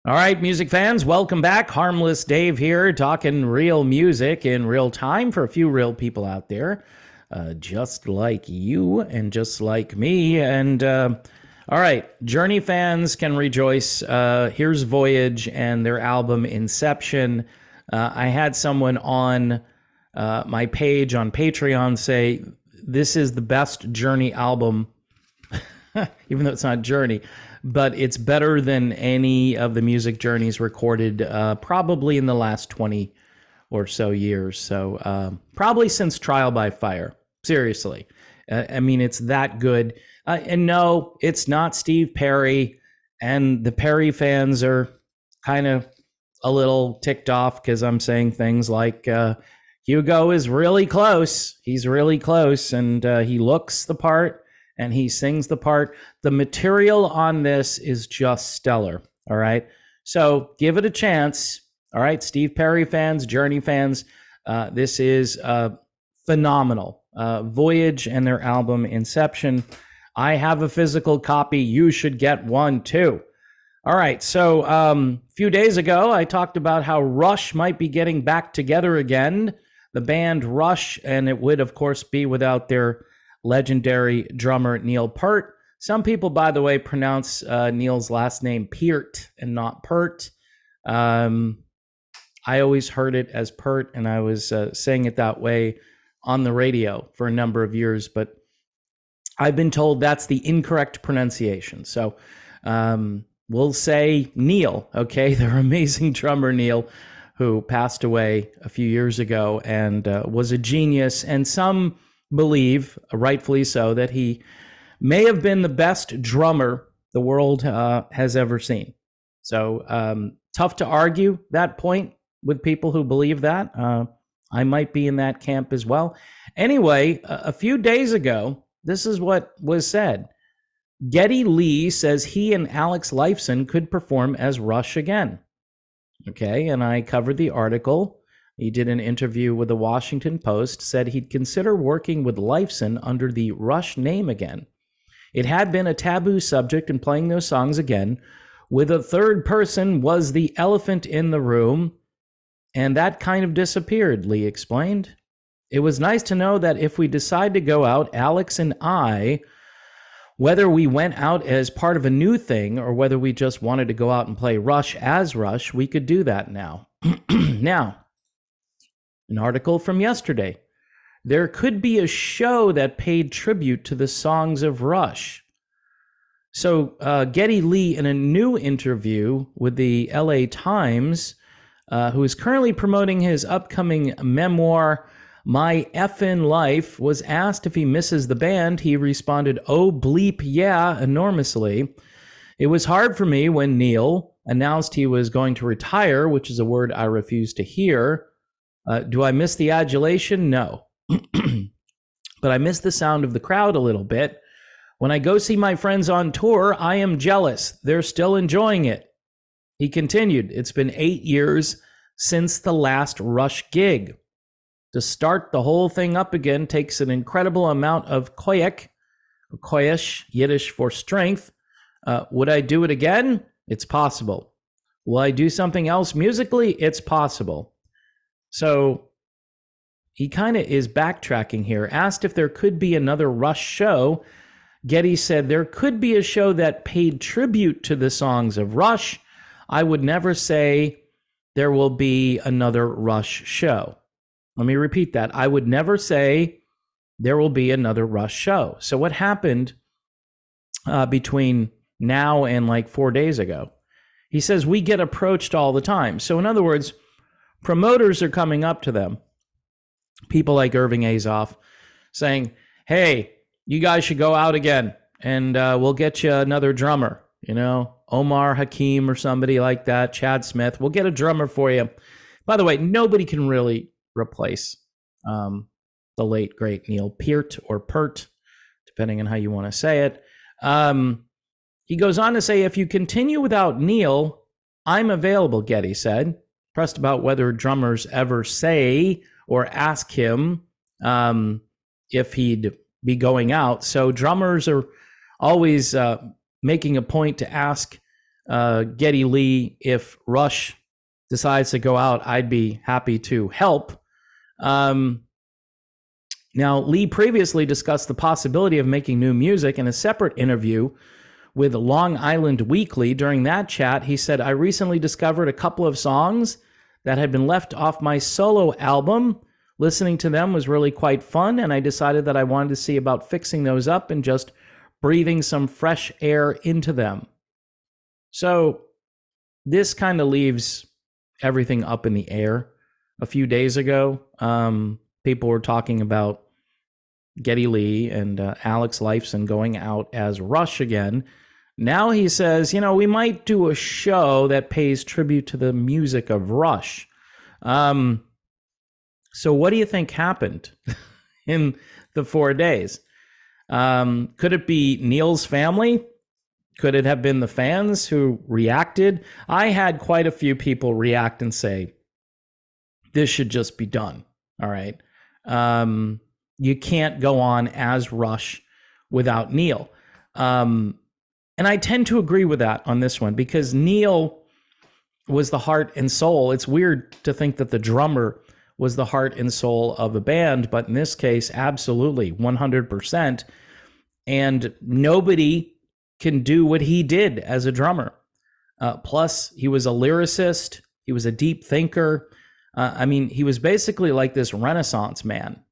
All right, music fans, welcome back. Harmless Dave here, talking real music in real time for a few real people out there, just like you and just like me. And all right, Journey fans can rejoice. Here's Voyage and their album Inception. I had someone on my page on Patreon say this is the best Journey album, even though it's not Journey, but it's better than any of the music Journeys recorded probably in the last 20 or so years. So probably since Trial by Fire. Seriously. I mean, it's that good. And no, it's not Steve Perry. And the Perry fans are kind of a little ticked off because I'm saying things like Hugo is really close. He's really close. And he looks the part and he sings the part. The material on this is just stellar. All right. So give it a chance. All right. Steve Perry fans, Journey fans, this is phenomenal. Voyage and their album Inception. I have a physical copy. You should get one too. All right. So a few days ago, I talked about how Rush might be getting back together again. The band Rush, and it would, of course, be without their legendary drummer Neil Peart. Some people, by the way, pronounce Neil's last name Peart and not Peart. I always heard it as Peart, and I was saying it that way on the radio for a number of years, but I've been told that's the incorrect pronunciation. So we'll say Neil, okay? Their amazing drummer Neil, who passed away a few years ago and was a genius, and some believe, rightfully so, that he may have been the best drummer the world has ever seen. So tough to argue that point with people who believe that. I might be in that camp as well. Anyway, a few days ago, this is what was said. Geddy Lee says he and Alex Lifeson could perform as Rush again. Okay, and I covered the article. He did an interview with the Washington Post, said he'd consider working with Lifeson under the Rush name again. It had been a taboo subject, and playing those songs again with a third person was the elephant in the room, and that kind of disappeared, Lee explained. It was nice to know that if we decide to go out, Alex and I, whether we went out as part of a new thing or whether we just wanted to go out and play Rush as Rush, we could do that now. Now, an article from yesterday. There could be a show that paid tribute to the songs of Rush. So Geddy Lee, in a new interview with the LA Times, who is currently promoting his upcoming memoir, My Effin' Life, was asked if he misses the band. He responded, "Oh, bleep, yeah," enormously. "It was hard for me when Neil announced he was going to retire," which is a word I refuse to hear. Do I miss the adulation? No. But I miss the sound of the crowd a little bit. When I go see my friends on tour, I am jealous. They're still enjoying it. He continued, "It's been 8 years since the last Rush gig. To start the whole thing up again takes an incredible amount of koyek, koyesh, Yiddish for strength. Would I do it again? It's possible. Will I do something else musically? It's possible." So he kind of is backtracking here. Asked if there could be another Rush show, Geddy said, "There could be a show that paid tribute to the songs of Rush. I would never say there will be another Rush show." Let me repeat that. I would never say there will be another Rush show. So what happened between now and like 4 days ago? He says, we get approached all the time. So in other words, promoters are coming up to them, people like Irving Azoff, saying, "Hey, you guys should go out again and we'll get you another drummer, Omar Hakim or somebody like that, Chad Smith. We'll get a drummer for you." By the way, nobody can really replace the late, great Neil Peart or Peart, depending on how you want to say it. He goes on to say, "If you continue without Neil, I'm available," Geddy said. Pressed about whether drummers ever say or ask him if he'd be going out. So drummers are always making a point to ask Geddy Lee, if Rush decides to go out, I'd be happy to help. Now, Lee previously discussed the possibility of making new music in a separate interview with Long Island Weekly. During that chat, he said, I recently discovered a couple of songs that had been left off my solo album. Listening to them was really quite fun, and I decided that I wanted to see about fixing those up and just breathing some fresh air into them. So this kind of leaves everything up in the air. A few days ago, people were talking about Geddy Lee and Alex Lifeson going out as Rush again. Now he says, we might do a show that pays tribute to the music of Rush. So what do you think happened in the 4 days? Could it be Neil's family? Could it have been the fans who reacted? I had quite a few people react and say, this should just be done. All right. You can't go on as Rush without Neil. And I tend to agree with that on this one because Neil was the heart and soul. It's weird to think that the drummer was the heart and soul of a band, but in this case, absolutely, 100%. And nobody can do what he did as a drummer. Plus, he was a lyricist. He was a deep thinker. He was basically like this Renaissance man,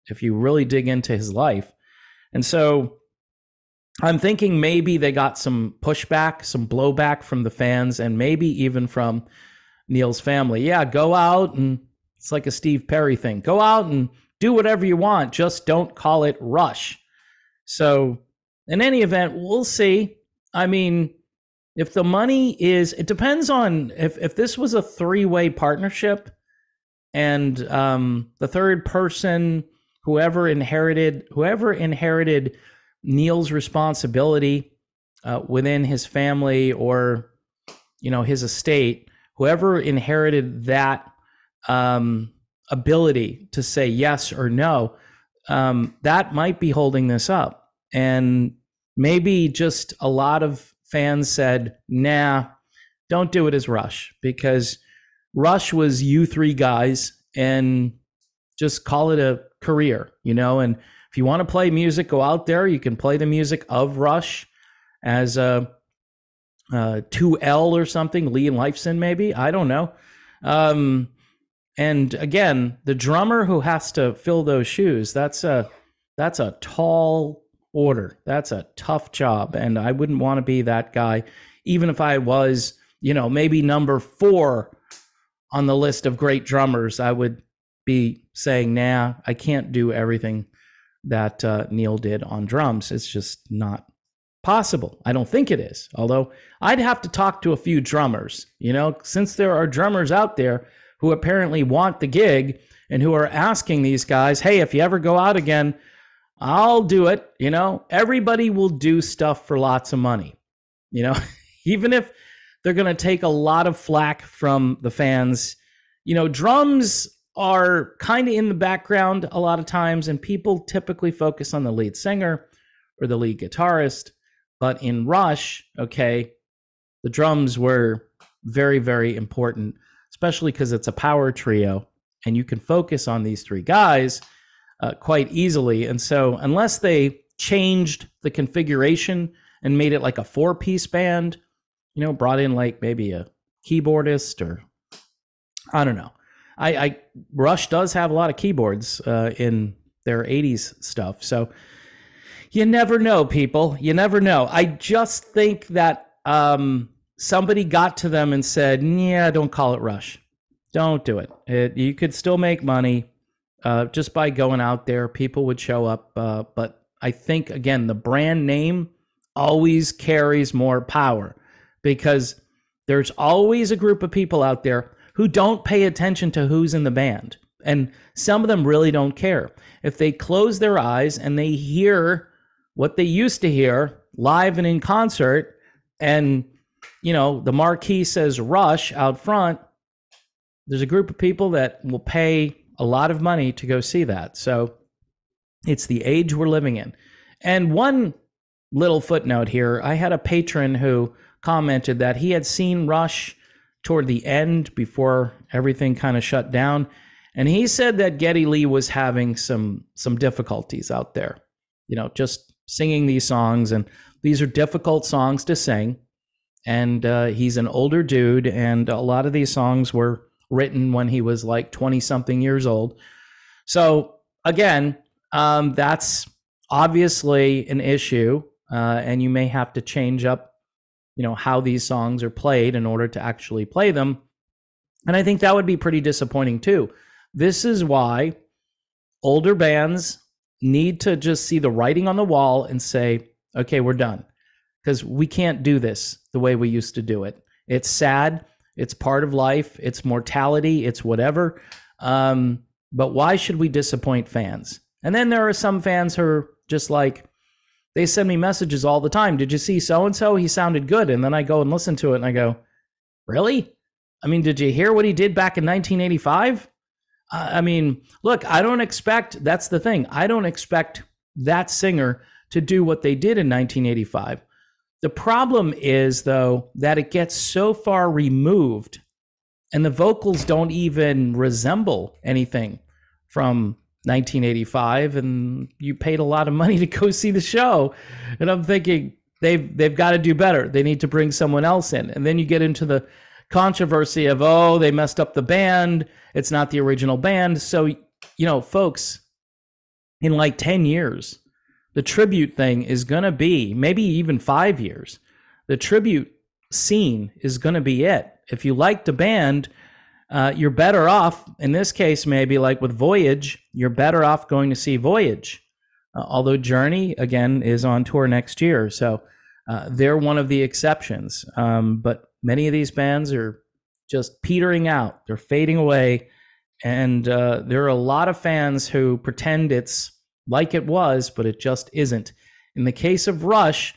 if you really dig into his life. And so I'm thinking maybe they got some pushback, some blowback from the fans, and maybe even from Neil's family. Yeah, go out and it's like a Steve Perry thing. Go out and do whatever you want. Just don't call it Rush. So in any event, we'll see. If the money is, it depends on if this was a three-way partnership and the third person, whoever inherited Neil's responsibility within his family or, his estate, whoever inherited that ability to say yes or no, that might be holding this up. And maybe just a lot of fans said, nah, don't do it as Rush, because Rush was you three guys and just call it a career, and if you want to play music, go out there. You can play the music of Rush as a 2L or something, Lee and Lifeson maybe. I don't know. And again, the drummer who has to fill those shoes, that's a tall order. That's a tough job. And I wouldn't want to be that guy, even if I was, maybe number 4 on the list of great drummers. I would be saying, nah, I can't do everything that Neil did on drums. It's just not possible. I don't think it is. Although I'd have to talk to a few drummers, since there are drummers out there who apparently want the gig and who are asking these guys, hey, if you ever go out again, I'll do it. Everybody will do stuff for lots of money, even if they're going to take a lot of flack from the fans. Drums are kind of in the background a lot of times, and people typically focus on the lead singer or the lead guitarist. But in Rush, the drums were very, very important, especially because it's a power trio, and you can focus on these three guys quite easily. And so unless they changed the configuration and made it like a 4-piece band, brought in like maybe a keyboardist or I don't know. Rush does have a lot of keyboards in their 80s stuff. So you never know, people. You never know. I just think that somebody got to them and said, yeah, don't call it Rush. Don't do it. You could still make money just by going out there. People would show up. But I think, again, the brand name always carries more power because there's always a group of people out there who don't pay attention to who's in the band. And some of them really don't care. If they close their eyes and they hear what they used to hear live and in concert, and, the marquee says Rush out front, there's a group of people that will pay a lot of money to go see that. So it's the age we're living in. And one little footnote here, I had a patron who commented that he had seen Rush toward the end before everything kind of shut down. And he said that Geddy Lee was having some difficulties out there, just singing these songs. And these are difficult songs to sing. And he's an older dude. And a lot of these songs were written when he was like 20-something years old. So again, that's obviously an issue. And you may have to change up, how these songs are played in order to actually play them. And I think that would be pretty disappointing too. This is why older bands need to just see the writing on the wall and say, okay, we're done. Because we can't do this the way we used to do it. It's sad. It's part of life. It's mortality. It's whatever. But why should we disappoint fans? And then there are some fans who are just like, they send me messages all the time. Did you see so-and-so? He sounded good. And then I go and listen to it and I go, really? I mean, did you hear what he did back in 1985? I mean, look, I don't expect, that's the thing. I don't expect that singer to do what they did in 1985. The problem is, though, that it gets so far removed and the vocals don't even resemble anything from 1985, and you paid a lot of money to go see the show. And I'm thinking they've got to do better. They need to bring someone else in. And then you get into the controversy of, oh, they messed up the band. It's not the original band. So, folks, in like 10 years, the tribute thing is going to be, maybe even 5 years, the tribute scene is going to be it. If you liked a band, you're better off, in this case, maybe like with Voyage, you're better off going to see Voyage. Although Journey, again, is on tour next year. So they're one of the exceptions. But many of these bands are just petering out. They're fading away. And there are a lot of fans who pretend it's like it was, but it just isn't. In the case of Rush,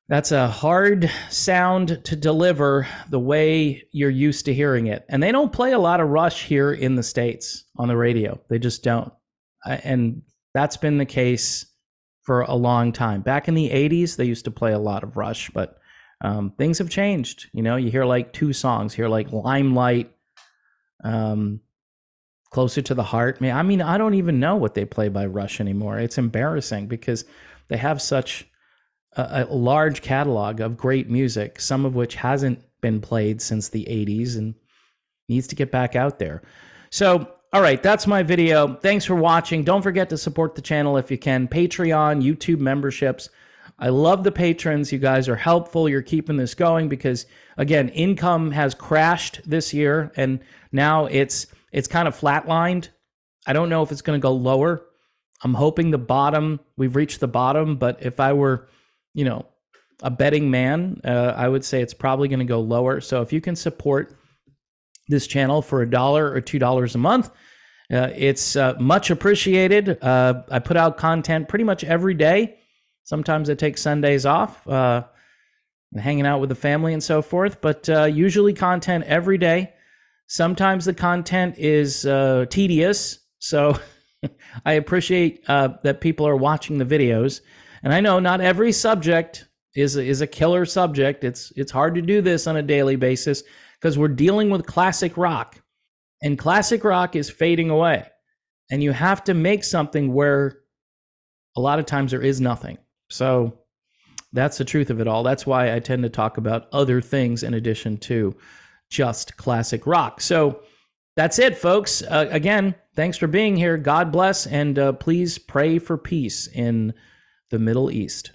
that's a hard sound to deliver the way you're used to hearing it. And they don't play a lot of Rush here in the States on the radio. They just don't. And that's been the case for a long time. Back in the 80s, they used to play a lot of Rush, but things have changed. You hear like 2 songs. You hear like Limelight, Closer to the Heart. I mean, I don't even know what they play by Rush anymore. It's embarrassing because they have such a large catalog of great music, some of which hasn't been played since the 80s and needs to get back out there. So, all right, that's my video. Thanks for watching. Don't forget to support the channel if you can. Patreon, YouTube memberships. I love the patrons. You guys are helpful. You're keeping this going because, again, income has crashed this year, and now it's kind of flatlined. I don't know if it's going to go lower. I'm hoping we've reached the bottom, but if I were a betting man, I would say it's probably going to go lower. So if you can support this channel for $1 or $2 a month, it's much appreciated. I put out content pretty much every day. Sometimes I take Sundays off, hanging out with the family and so forth, but usually content every day. Sometimes the content is tedious, so I appreciate that people are watching the videos. And I know not every subject is a killer subject. It's hard to do this on a daily basis because we're dealing with classic rock. And classic rock is fading away. And you have to make something where a lot of times there is nothing. So that's the truth of it all. That's why I tend to talk about other things in addition to just classic rock. So that's it, folks. Again, thanks for being here. God bless. And please pray for peace in the Middle East.